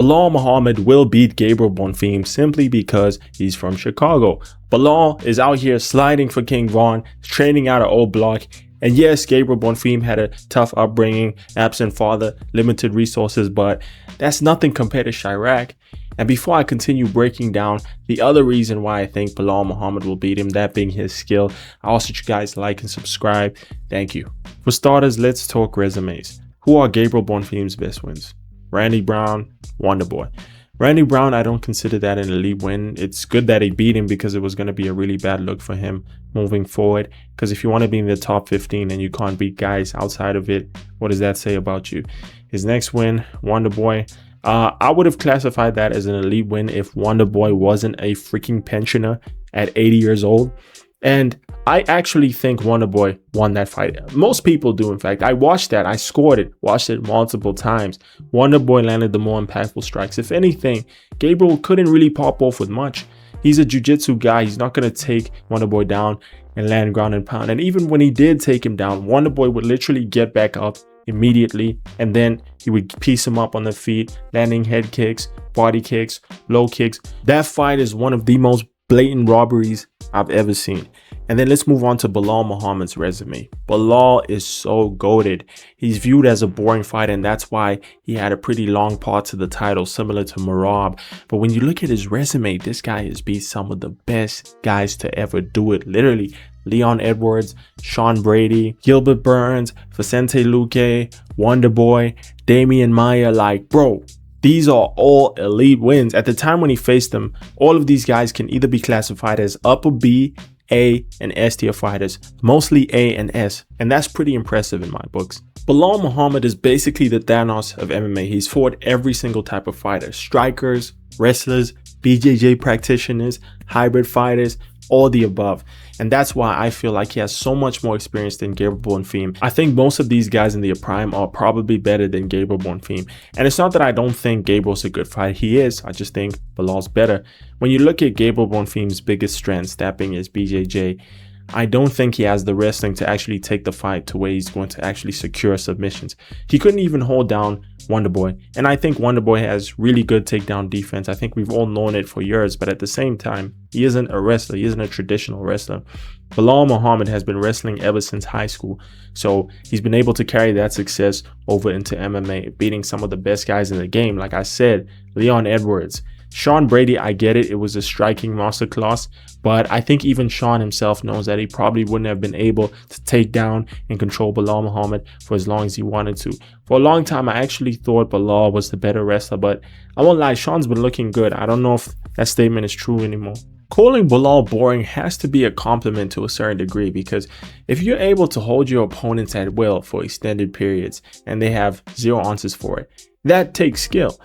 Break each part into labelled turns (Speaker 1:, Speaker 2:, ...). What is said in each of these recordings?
Speaker 1: Belal Muhammad will beat Gabriel Bonfim simply because he's from Chicago. Belal is out here sliding for King Von, training out of old block. And yes, Gabriel Bonfim had a tough upbringing, absent father, limited resources, but that's nothing compared to Chirac. And before I continue breaking down the other reason why I think Belal Muhammad will beat him, that being his skill, I ask that you guys like and subscribe. Thank you. For starters, let's talk resumes. Who are Gabriel Bonfim's best wins? Randy Brown, Wonder Boy. Randy Brown, I don't consider that an elite win. It's good that he beat him because it was going to be a really bad look for him moving forward. Because if you want to be in the top 15 and you can't beat guys outside of it, what does that say about you? His next win, Wonder Boy. I would have classified that as an elite win if Wonder Boy wasn't a freaking pensioner at 80 years old. And I actually think Wonder Boy won that fight. Most people do, in fact. I watched that. I scored it. Watched it multiple times. Wonder Boy landed the more impactful strikes. If anything, Gabriel couldn't really pop off with much. He's a jiu-jitsu guy. He's not going to take Wonder Boy down and land ground and pound. And even when he did take him down, Wonder Boy would literally get back up immediately, and then he would piece him up on the feet, landing head kicks, body kicks, low kicks. That fight is one of the most blatant robberies I've ever seen. And then let's move on to Belal Muhammad's resume. Belal is so goated. He's viewed as a boring fighter, and that's why he had a pretty long path to the title, similar to Merab. But when you look at his resume, this guy has beat some of the best guys to ever do it. Literally, Leon Edwards, Sean Brady, Gilbert Burns, Vicente Luque, Wonder Boy, Damian Maia. Like, bro, these are all elite wins. At the time when he faced them, all of these guys can either be classified as upper B, A, and S tier fighters, mostly A and S, and that's pretty impressive in my books. Belal Muhammad is basically the Thanos of MMA. He's fought every single type of fighter: strikers, wrestlers, BJJ practitioners, hybrid fighters, all the above. And that's why I feel like he has so much more experience than Gabriel Bonfim. I think most of these guys in their prime are probably better than Gabriel Bonfim. And it's not that I don't think Gabriel's a good fighter. He is. I just think Belal's better. When you look at Gabriel Bonfim's biggest strengths, that being his BJJ, I don't think he has the wrestling to actually take the fight to where he's going to actually secure submissions. He couldn't even hold down Wonder Boy. And I think Wonder Boy has really good takedown defense. I think we've all known it for years, but at the same time, he isn't a wrestler. He isn't a traditional wrestler. Belal Muhammad has been wrestling ever since high school. So he's been able to carry that success over into MMA, beating some of the best guys in the game. Like I said, Leon Edwards, Sean Brady, I get it. It was a striking masterclass, but I think even Sean himself knows that he probably wouldn't have been able to take down and control Belal Muhammad for as long as he wanted to. For a long time, I actually thought Belal was the better wrestler, but I won't lie, Sean's been looking good. I don't know if that statement is true anymore. Calling Belal boring has to be a compliment to a certain degree, because if you're able to hold your opponents at will for extended periods and they have zero answers for it, that takes skill.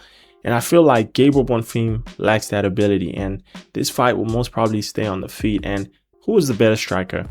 Speaker 1: And I feel like Gabriel Bonfim lacks that ability, and this fight will most probably stay on the feet. And who is the better striker?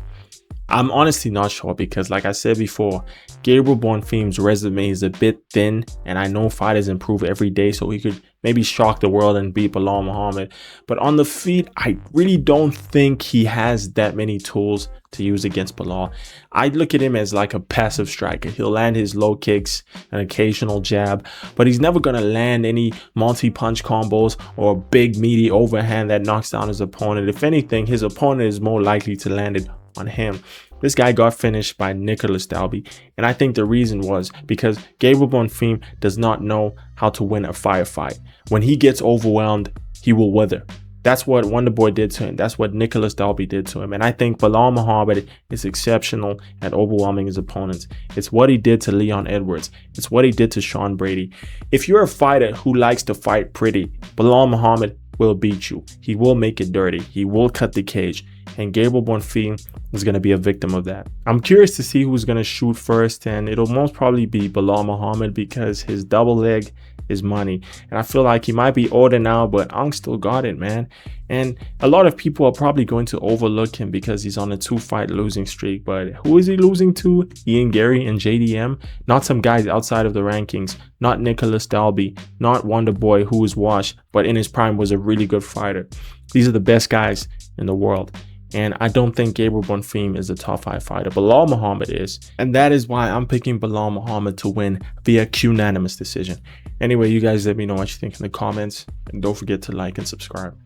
Speaker 1: I'm honestly not sure, because like I said before, Gabriel Bonfim's resume is a bit thin, and I know fighters improve every day, so he could maybe shock the world and beat Belal Muhammad. But on the feet, I really don't think he has that many tools to use against Belal. I look at him as like a passive striker. He'll land his low kicks, an occasional jab, but he's never going to land any multi-punch combos or a big meaty overhand that knocks down his opponent. If anything, his opponent is more likely to land it on him. This guy got finished by Nicholas Dalby, and I think the reason was because Gabriel Bonfim does not know how to win a firefight. When he gets overwhelmed, he will wither. That's what Wonder Boy did to him. That's what Nicholas Dalby did to him. And I think Belal Muhammad is exceptional at overwhelming his opponents. It's what he did to Leon Edwards. It's what he did to Sean Brady. If you're a fighter who likes to fight pretty, Belal Muhammad will beat you. He will make it dirty. He will cut the cage. And Gabriel Bonfim is going to be a victim of that. I'm curious to see who's going to shoot first, and it'll most probably be Belal Muhammad because his double leg is money. And I feel like he might be older now, but Ankh still got it, man. And a lot of people are probably going to overlook him because he's on a 2-fight losing streak. But who is he losing to? Ian Gary and JDM? Not some guys outside of the rankings. Not Nicholas Dalby. Not Wonder Boy, who was washed, but in his prime was a really good fighter. These are the best guys in the world. And I don't think Gabriel Bonfim is a top 5 fighter. Belal Muhammad is. And that is why I'm picking Belal Muhammad to win via unanimous decision. Anyway, you guys let me know what you think in the comments. And don't forget to like and subscribe.